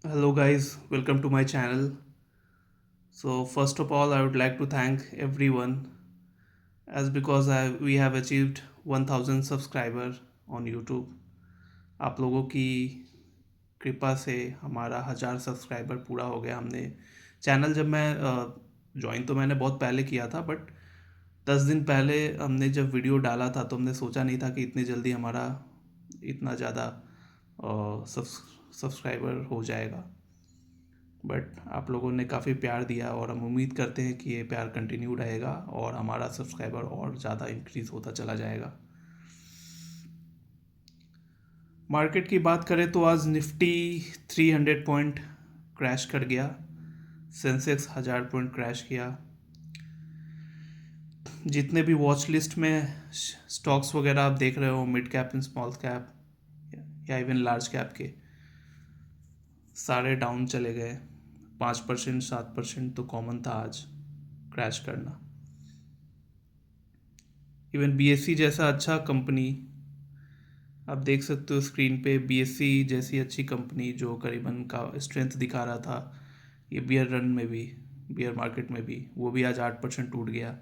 Hello guys, welcome to my channel. So first of all, I would like to thank everyone as because we have achieved 1000 subscriber on YouTube. आप लोगों की कृपा से हमारा 1000 subscriber पूरा हो गया। हमने चैनल जब मैं ज्वाइन तो मैंने बहुत पहले किया था, बट 10 दिन पहले हमने जब वीडियो डाला था तो हमने सोचा नहीं था कि इतनी जल्दी हमारा इतना ज़्यादा सब्सक्राइबर हो जाएगा। बट आप लोगों ने काफ़ी प्यार दिया और हम उम्मीद करते हैं कि ये प्यार कंटिन्यू रहेगा और हमारा सब्सक्राइबर और ज़्यादा इंक्रीज़ होता चला जाएगा। मार्केट की बात करें तो आज निफ्टी 300 पॉइंट क्रैश कर गया। सेंसेक्स 1000 पॉइंट क्रैश किया। जितने भी वॉच लिस्ट में स्टॉक्स वगैरह आप देख रहे हो, mid cap and small cap या इवन लार्ज कैप के, सारे डाउन चले गए। 5% 7% तो कॉमन था आज क्रैश करना। इवन बीएससी जैसा अच्छा कंपनी, आप देख सकते हो स्क्रीन पे, बीएससी जैसी अच्छी कंपनी जो करीबन का स्ट्रेंथ दिखा रहा था ये बियर रन में भी, बियर मार्केट में भी, वो भी आज 8% टूट गया।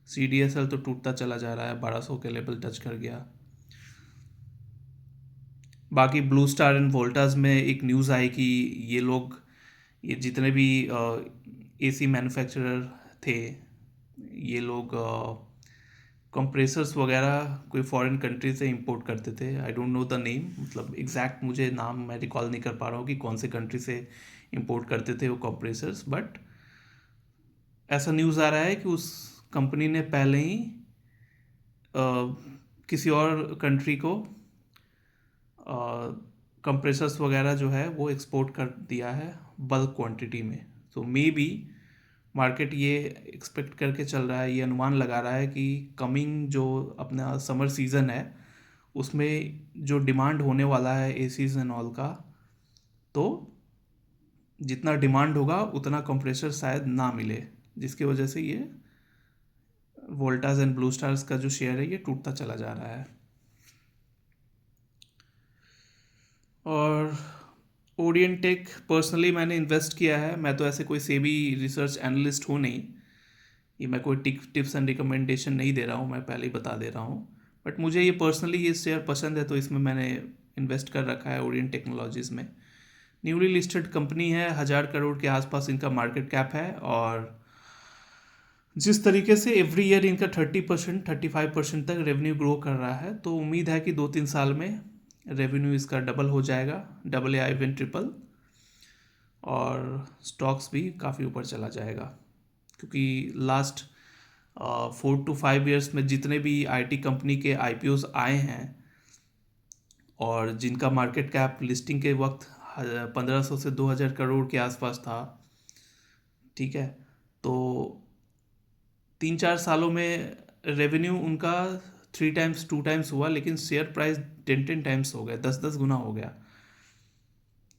सीडीएसएल तो टूटता चला जा रहा है, 1200 के लेवल टच कर गया। बाकी ब्लू स्टार एंड वोल्टास में एक न्यूज़ आई कि ये लोग, ये जितने भी एसी मैन्युफैक्चरर थे, ये लोग कंप्रेसर्स वगैरह कोई फॉरेन कंट्री से इंपोर्ट करते थे। I don't know the name, मतलब एग्जैक्ट मुझे नाम मैं रिकॉल नहीं कर पा रहा हूँ कि कौन से कंट्री से इंपोर्ट करते थे वो कंप्रेसर्स, बट ऐसा न्यूज़ आ रहा है कि उस कंपनी ने पहले ही किसी और कंट्री को कंप्रेसर्स वगैरह जो है वो एक्सपोर्ट कर दिया है बल्क क्वांटिटी में। तो मे बी मार्केट ये एक्सपेक्ट करके चल रहा है, ये अनुमान लगा रहा है कि कमिंग जो अपना समर सीज़न है उसमें जो डिमांड होने वाला है एसीज एंड ऑल का, तो जितना डिमांड होगा उतना कंप्रेसर शायद ना मिले, जिसकी वजह से ये वोल्टास एंड ब्लू स्टार्स का जो शेयर है ये टूटता चला जा रहा है। और ओरिएंटेक पर्सनली मैंने इन्वेस्ट किया है। मैं तो ऐसे कोई सेबी रिसर्च एनालिस्ट हूँ नहीं, ये मैं कोई टिप्स एंड रिकमेंडेशन नहीं दे रहा हूँ, मैं पहले ही बता दे रहा हूँ। बट मुझे ये पर्सनली ये शेयर पसंद है तो इसमें मैंने इन्वेस्ट कर रखा है ओरिएंट टेक्नोलॉजीज़ में। न्यूली लिस्टेड कंपनी है, 1000 करोड़ के आसपास इनका मार्केट कैप है, और जिस तरीके से एवरी ईयर इनका 30% 35% तक रेवेन्यू ग्रो कर रहा है, तो उम्मीद है कि 2-3 साल में रेवेन्यू इसका डबल हो जाएगा, डबल या इवन ट्रिपल, और स्टॉक्स भी काफ़ी ऊपर चला जाएगा। क्योंकि लास्ट 4 to 5 ईयर्स में जितने भी आईटी कंपनी के आईपीओस आए हैं और जिनका मार्केट कैप लिस्टिंग के वक्त 1500 से 2000 करोड़ के आसपास था, ठीक है, तो 3-4 सालों में रेवेन्यू उनका 3 टाइम्स 2 टाइम्स हुआ, लेकिन शेयर प्राइस 10-10 टाइम्स हो गया, 10-10 गुना हो गया।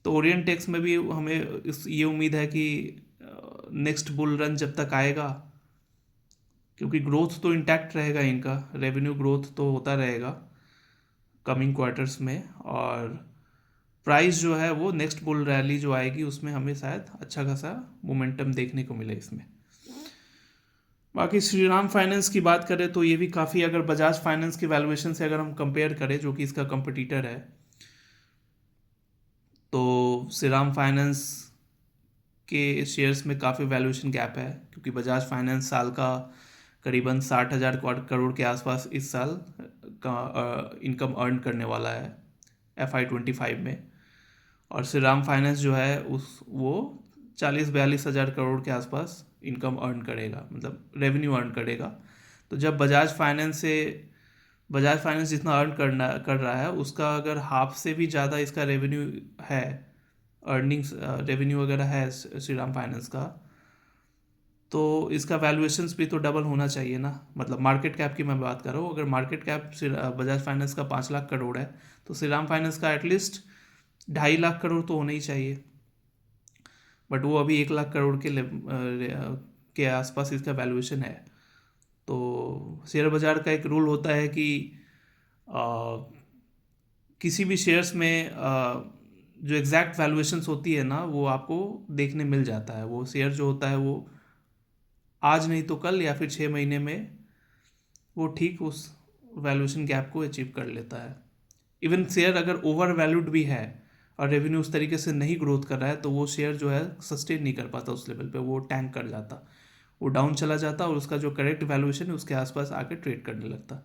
तो ओरिएंट टेक्स में भी हमें ये उम्मीद है कि नेक्स्ट बुल रन जब तक आएगा, क्योंकि ग्रोथ तो इंटैक्ट रहेगा, इनका रेवेन्यू ग्रोथ तो होता रहेगा कमिंग क्वार्टर्स में, और प्राइस जो है वो नेक्स्ट बुल रैली जो आएगी उसमें हमें शायद अच्छा खासा मोमेंटम देखने को मिले इसमें। बाकी श्रीराम फाइनेंस की बात करें तो ये भी काफ़ी, अगर बजाज फाइनेंस की वैल्यूएशन से अगर हम कंपेयर करें जो कि इसका कंपटीटर है, तो श्रीराम फाइनेंस के शेयर्स में काफ़ी वैल्यूएशन गैप है, क्योंकि बजाज फाइनेंस साल का करीबन 60,000 करोड़ के आसपास इस साल का इनकम अर्न करने वाला है FY 2025 में, और श्रीराम फाइनेंस जो है उस वो 40-42 हज़ार करोड़ के आसपास इनकम अर्न करेगा, मतलब रेवेन्यू अर्न करेगा। तो जब बजाज फाइनेंस जितना अर्न कर रहा है उसका अगर हाफ से भी ज़्यादा इसका रेवेन्यू है, अर्निंग्स रेवेन्यू वगैरह है श्रीराम फाइनेंस का, तो इसका वैल्यूएशंस भी तो डबल होना चाहिए ना। मतलब मार्केट कैप की मैं बात कर रहा हूँ, अगर मार्केट कैप बजाज फाइनेंस का 5 लाख करोड़ है तो श्रीराम फाइनेंस का एटलीस्ट 2.5 लाख करोड़ तो होना ही चाहिए। बट वो अभी 1 लाख करोड़ के आसपास इसका वैल्यूएशन है। तो शेयर बाज़ार का एक रूल होता है कि आ, किसी भी शेयर्स में जो एग्जैक्ट वैल्यूएशंस होती है ना वो आपको देखने मिल जाता है। वो शेयर जो होता है वो आज नहीं तो कल या फिर 6 महीने में वो ठीक उस वैल्यूएशन गैप को अचीव कर लेता है। इवन शेयर अगर ओवर वैल्यूड भी है और रेवेन्यू उस तरीके से नहीं ग्रोथ कर रहा है तो वो शेयर जो है सस्टेन नहीं कर पाता उस लेवल पे, वो टैंक कर जाता, वो डाउन चला जाता और उसका जो करेक्ट वैल्यूएशन है उसके आसपास आके ट्रेड करने लगता।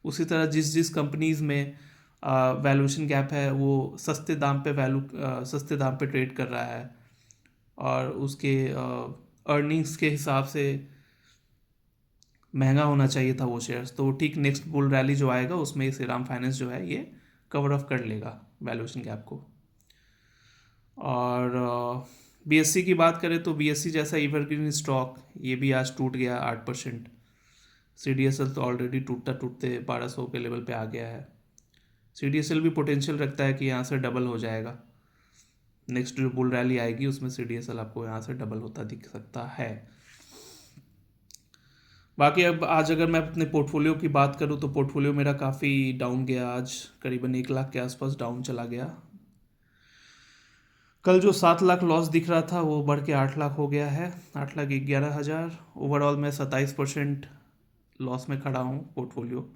उसी तरह जिस जिस कंपनीज में वैल्यूएशन गैप है वो सस्ते दाम पे ट्रेड कर रहा है और उसके अर्निंग्स के हिसाब से महंगा होना चाहिए था वो शेयर्स, तो ठीक नेक्स्ट बुल रैली जो आएगा उसमें श्रीराम फाइनेंस जो है ये कवर ऑफ कर लेगा वैल्यूएशन गैप को। और बीएससी की बात करें तो बीएससी जैसा एवरग्रीन स्टॉक ये भी आज टूट गया 8%। सीडीएसएल तो ऑलरेडी टूटता टूटते 1200 के लेवल पे आ गया है। सीडीएसएल भी पोटेंशियल रखता है कि यहाँ से डबल हो जाएगा, नेक्स्ट जो बुल रैली आएगी उसमें सीडीएसएल आपको यहाँ से डबल होता दिख सकता है। बाकी अब आज अगर मैं अपने पोर्टफोलियो की बात करूँ तो पोर्टफोलियो मेरा काफ़ी डाउन गया, आज करीबन 1 लाख के आसपास डाउन चला गया। कल जो 7 लाख लॉस दिख रहा था वो बढ़ के 8 लाख हो गया है, 8,11,000। ओवरऑल मैं 27% लॉस में खड़ा हूँ पोर्टफोलियो।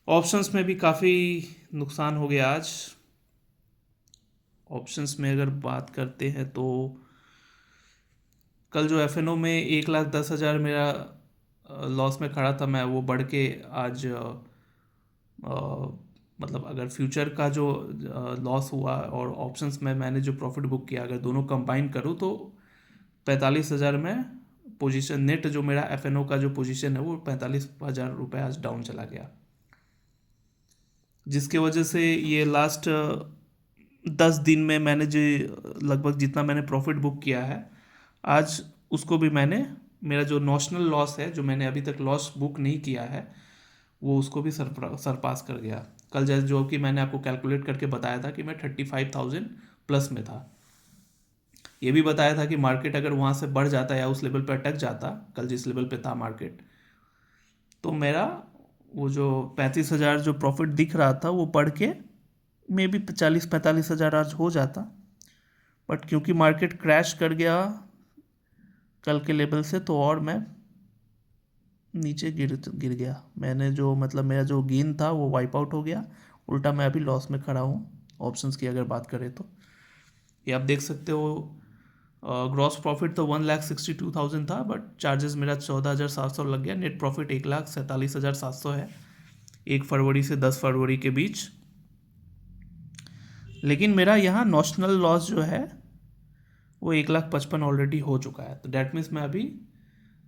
ऑप्शंस में भी काफ़ी नुकसान हो गया आज। ऑप्शंस में अगर बात करते हैं तो कल जो एफएनओ में 1,10,000 मेरा लॉस में खड़ा था मैं, वो बढ़ के आज मतलब अगर फ्यूचर का जो लॉस हुआ और ऑप्शंस में मैंने जो प्रॉफिट बुक किया अगर दोनों कंबाइन करूँ तो 45,000 में पोजीशन नेट जो मेरा एफएनओ का जो पोजीशन है वो 45,000 रुपये आज डाउन चला गया, जिसके वजह से ये लास्ट 10 दिन में मैंने जो लगभग जितना मैंने प्रॉफिट बुक किया है आज उसको भी मैंने, मेरा जो नॉशनल लॉस है जो मैंने अभी तक लॉस बुक नहीं किया है वो उसको भी सरपास कर गया। कल जैसे जो कि मैंने आपको कैलकुलेट करके बताया था कि मैं 35,000 प्लस में था, ये भी बताया था कि मार्केट अगर वहाँ से बढ़ जाता या उस लेवल पर अटक जाता कल जिस लेवल पे था मार्केट, तो मेरा वो जो 35,000 जो प्रॉफिट दिख रहा था वो बढ़ के मे बी 40-45,000 आज हो जाता। बट क्योंकि मार्केट क्रैश कर गया कल के लेवल से तो और मैं नीचे गिर गया, मैंने जो मतलब मेरा जो गेन था वो वाइप आउट हो गया, उल्टा मैं अभी लॉस में खड़ा हूँ। ऑप्शंस की अगर बात करें तो ये आप देख सकते हो, ग्रॉस प्रॉफिट तो 1,62,000 था बट चार्जेस मेरा 14,700 लग गया, नेट प्रॉफिट 1,47,700 है 1 फरवरी से 10 फरवरी के बीच। लेकिन मेरा यहाँ नॉशनल लॉस जो है वो 1,55,000 ऑलरेडी हो चुका है, तो डैट मीन्स मैं अभी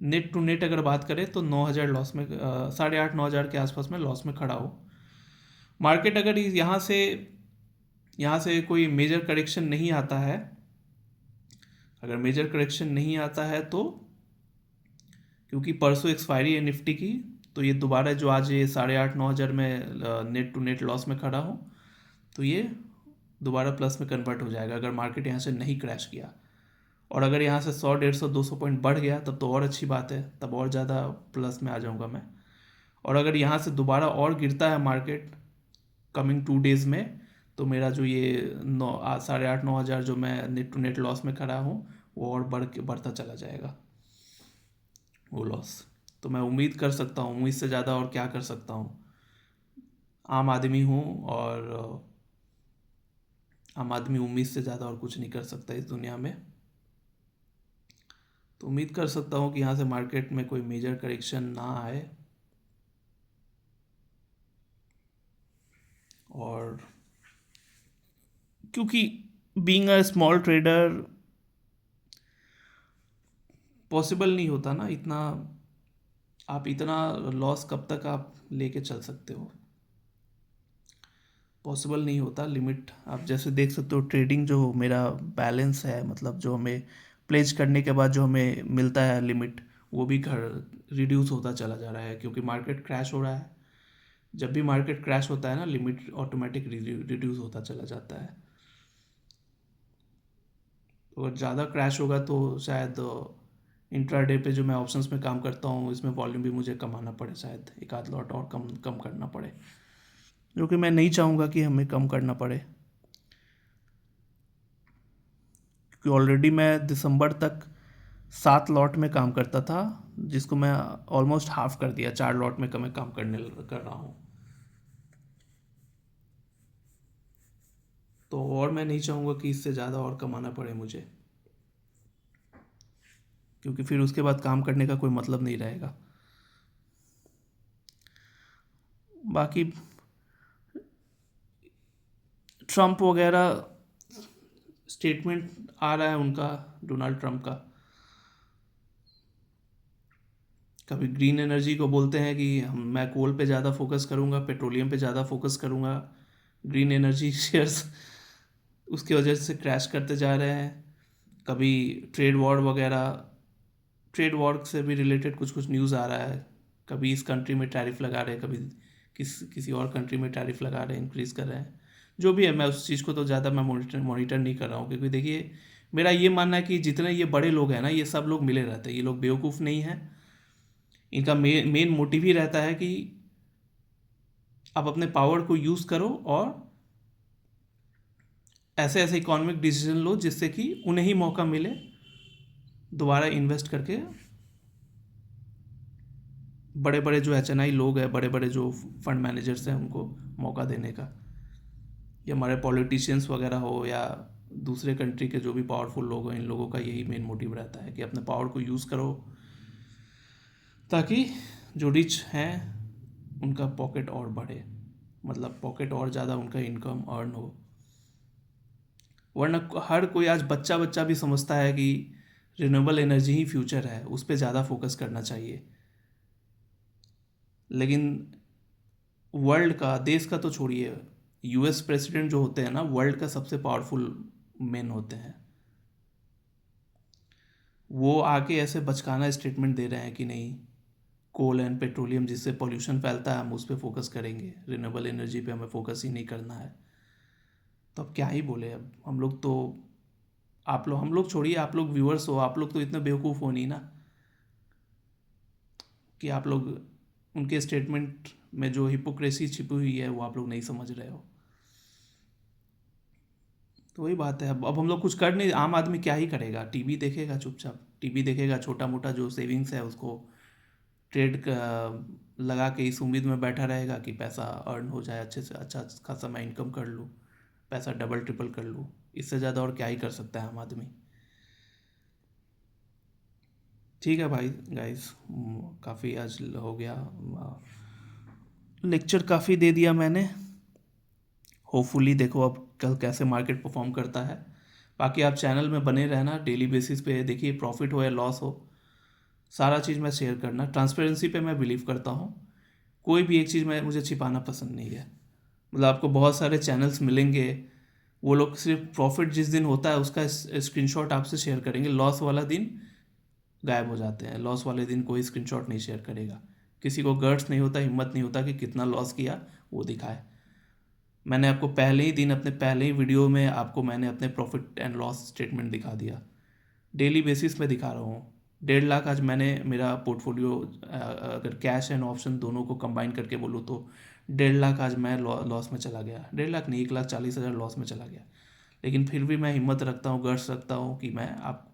नेट टू नेट अगर बात करें तो 9,000 लॉस में 8,500-9,000 के आसपास में लॉस में खड़ा हो। मार्केट अगर यहाँ से कोई मेजर करेक्शन नहीं आता है, अगर मेजर करेक्शन नहीं आता है तो क्योंकि परसों एक्सपायरी है निफ्टी की, तो ये दोबारा जो आज ये 8,500-9,000 में नेट टू नेट लॉस में खड़ा हूँ तो ये दोबारा प्लस में कन्वर्ट हो जाएगा अगर मार्केट यहाँ से नहीं क्रैश किया। और अगर यहाँ से 100, 150, 200 पॉइंट बढ़ गया तब तो और अच्छी बात है, तब और ज़्यादा प्लस में आ जाऊँगा मैं। और अगर यहाँ से दोबारा और गिरता है मार्केट कमिंग 2 डेज़ में तो मेरा जो ये 8,500-9,000 जो मैं नेट टू नेट लॉस में खड़ा हूँ वो और बढ़ता चला जाएगा वो लॉस। तो मैं उम्मीद कर सकता हूँ, उम्मीद से ज़्यादा और क्या कर सकता हूँ, आम आदमी हूँ और आम आदमी उम्मीद से ज़्यादा और कुछ नहीं कर सकता इस दुनिया में। तो उम्मीद कर सकता हूँ कि यहाँ से मार्केट में कोई मेजर करेक्शन ना आए और क्योंकि being a small trader possible नहीं होता ना इतना, आप इतना लॉस कब तक आप लेके चल सकते हो, पॉसिबल नहीं होता। लिमिट आप जैसे देख सकते हो ट्रेडिंग जो मेरा बैलेंस है मतलब जो हमें प्लेज करने के बाद जो हमें मिलता है लिमिट वो भी रिड्यूस होता चला जा रहा है क्योंकि मार्केट क्रैश हो रहा है। जब भी मार्केट क्रैश होता है ना लिमिट ऑटोमेटिक रिड्यूस होता चला जाता है, तो अगर ज़्यादा क्रैश होगा तो शायद इंट्राडे पे जो मैं ऑप्शंस में काम करता हूँ इसमें वॉल्यूम भी मुझे कमाना पड़े, शायद एक आध लॉट और कम कम करना पड़े, जो कि मैं नहीं चाहूँगा कि हमें कम करना पड़े। कि ऑलरेडी मैं दिसंबर तक 7 लॉट में काम करता था, जिसको मैं ऑलमोस्ट हाफ कर दिया, 4 लॉट में मैं काम कर रहा हूँ। तो और मैं नहीं चाहूँगा कि इससे ज़्यादा और कमाना पड़े मुझे, क्योंकि फिर उसके बाद काम करने का कोई मतलब नहीं रहेगा। बाकी ट्रम्प वगैरह स्टेटमेंट आ रहा है उनका, डोनाल्ड ट्रम्प का, कभी ग्रीन एनर्जी को बोलते हैं कि मैं कोल पे ज़्यादा फोकस करूँगा, पेट्रोलियम पे ज़्यादा फोकस करूँगा। ग्रीन एनर्जी शेयर्स उसकी वजह से क्रैश करते जा रहे हैं। कभी ट्रेड वॉर से भी रिलेटेड कुछ कुछ न्यूज़ आ रहा है, कभी इस कंट्री में टैरिफ लगा रहे हैं, कभी किसी और कंट्री में टैरिफ लगा रहे हैं, इंक्रीज़ कर रहे हैं। जो भी है, मैं उस चीज़ को तो ज़्यादा मैं मॉनिटर नहीं कर रहा हूँ, क्योंकि देखिए मेरा ये मानना है कि जितने ये बड़े लोग हैं ना, ये सब लोग मिले रहते हैं, ये लोग बेवकूफ़ नहीं हैं। इनका मेन मोटिव ही रहता है कि आप अपने पावर को यूज़ करो और ऐसे ऐसे इकोनॉमिक डिसीजन लो जिससे कि उन्हें ही मौका मिले दोबारा इन्वेस्ट करके, बड़े बड़े जो HNI लोग हैं, बड़े बड़े जो फंड मैनेजर्स हैं, उनको मौका देने का। या हमारे पॉलिटिशियंस वगैरह हो या दूसरे कंट्री के जो भी पावरफुल लोग हैं, इन लोगों का यही मेन मोटिव रहता है कि अपने पावर को यूज़ करो ताकि जो रिच हैं उनका पॉकेट और बढ़े, मतलब पॉकेट और ज़्यादा उनका इनकम अर्न हो। वरना हर कोई आज बच्चा बच्चा भी समझता है कि रिन्यूएबल एनर्जी ही फ्यूचर है, उस पर ज़्यादा फोकस करना चाहिए। लेकिन वर्ल्ड का, देश का तो छोड़िए, US प्रेसिडेंट जो होते हैं ना, वर्ल्ड का सबसे पावरफुल मैन होते हैं, वो आके ऐसे बचकाना स्टेटमेंट दे रहे हैं कि नहीं, कोल एंड पेट्रोलियम जिससे पोल्यूशन फैलता है, हम उस पर फोकस करेंगे, रिन्यूएबल एनर्जी पे हमें फोकस ही नहीं करना है। तो अब क्या ही बोले, अब हम लोग तो, हम लोग छोड़िए, आप लोग व्यूअर्स हो, आप लोग तो इतने बेवकूफ़ हो नहीं ना कि आप लोग उनके स्टेटमेंट में जो हिपोक्रेसी छिपी हुई है वो आप लोग नहीं समझ रहे हो। तो वही बात है, अब हम लोग कुछ कर नहीं, आम आदमी क्या ही करेगा, टीवी देखेगा, चुपचाप टीवी देखेगा, छोटा मोटा जो सेविंग्स है उसको ट्रेड लगा के इस उम्मीद में बैठा रहेगा कि पैसा अर्न हो जाए, अच्छे से अच्छा खासा मैं इनकम कर लूँ, पैसा डबल ट्रिपल कर लूँ। इससे ज़्यादा और क्या ही कर सकता है आम आदमी। ठीक है भाई, गाइस, काफ़ी आज हो गया, लेक्चर काफ़ी दे दिया मैंने। होपफुली देखो अब कल कैसे मार्केट परफॉर्म करता है। बाकी आप चैनल में बने रहना, डेली बेसिस पे देखिए, प्रॉफिट हो या लॉस हो, सारा चीज़ मैं शेयर करना। ट्रांसपेरेंसी पे मैं बिलीव करता हूँ, कोई भी एक चीज़ मैं मुझे छिपाना पसंद नहीं है। मतलब आपको बहुत सारे चैनल्स मिलेंगे, वो लोग सिर्फ प्रॉफिट जिस दिन होता है उसका स्क्रीनशॉट आपसे शेयर करेंगे, लॉस वाला दिन गायब हो जाते हैं। लॉस वाले दिन कोई स्क्रीनशॉट नहीं शेयर करेगा, किसी को गट्स नहीं होता, हिम्मत नहीं होता कि कितना लॉस किया वो दिखाए। मैंने आपको पहले ही दिन, अपने पहले ही वीडियो में आपको मैंने अपने प्रॉफिट एंड लॉस स्टेटमेंट दिखा दिया, डेली बेसिस पे दिखा रहा हूँ। 1.5 लाख आज मैंने मेरा पोर्टफोलियो, अगर कैश एंड ऑप्शन दोनों को कंबाइन करके बोलूँ तो 1.5 लाख आज मैं लॉस में चला गया। 1.5 लाख नहीं, 1,40,000 लॉस में चला गया। लेकिन फिर भी मैं हिम्मत रखता हूँ, गट्स रखता हूँ कि मैं आप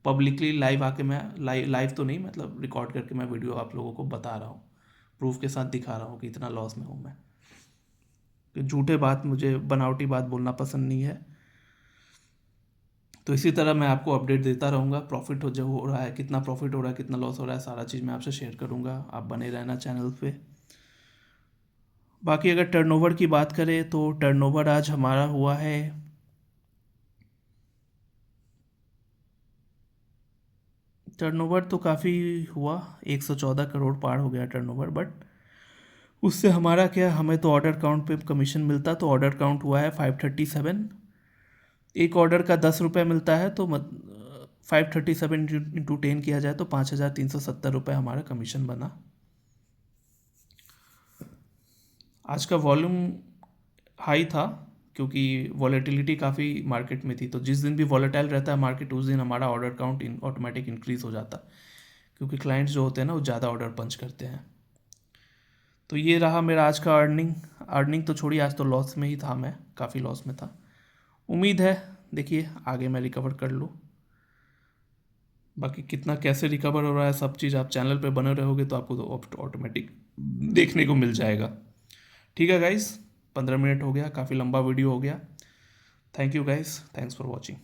पब्लिकली लाइव आके, मैं लाइव तो नहीं, मतलब रिकॉर्ड करके मैं वीडियो आप लोगों को बता रहा हूँ, प्रूफ के साथ दिखा रहा हूँ कि इतना लॉस में हूँ मैं। कि झूठे बात, मुझे बनावटी बात बोलना पसंद नहीं है। तो इसी तरह मैं आपको अपडेट देता रहूँगा, प्रॉफिट जो हो रहा है, कितना प्रॉफिट हो रहा है, कितना लॉस हो रहा है, सारा चीज़ मैं आपसे शेयर करूँगा। आप बने रहना चैनल पे। बाकी अगर टर्नओवर की बात करें तो टर्नओवर आज हमारा हुआ है, टर्नओवर तो काफ़ी हुआ, 114 करोड़ पार हो गया टर्नओवर। बट उससे हमारा क्या, हमें तो ऑर्डर काउंट पे कमीशन मिलता, तो ऑर्डर काउंट हुआ है 537। एक ऑर्डर का 10 रुपये मिलता है, तो 537 इंटू 10 किया जाए तो 5,370 रुपये हमारा कमीशन बना। आज का वॉल्यूम हाई था क्योंकि वॉलेटिलिटी काफ़ी मार्केट में थी, तो जिस दिन भी वॉलेटाइल रहता है मार्केट, उस दिन हमारा ऑर्डर काउंट ऑटोमेटिक इंक्रीज़ हो जाता, क्योंकि क्लाइंट्स जो होते हैं ना वो ज़्यादा ऑर्डर पंच करते हैं। तो ये रहा मेरा आज का अर्निंग। तो छोड़िए, आज तो लॉस में ही था, मैं काफ़ी लॉस में था। उम्मीद है देखिए आगे मैं रिकवर कर लूँ। बाकी कितना कैसे रिकवर हो रहा है सब चीज़ आप चैनल पे बने रहोगे तो आपको तो ऑटोमेटिक देखने को मिल जाएगा। ठीक है गाइस, 15 मिनट हो गया, काफ़ी लंबा वीडियो हो गया। Thank you guys, thanks for watching.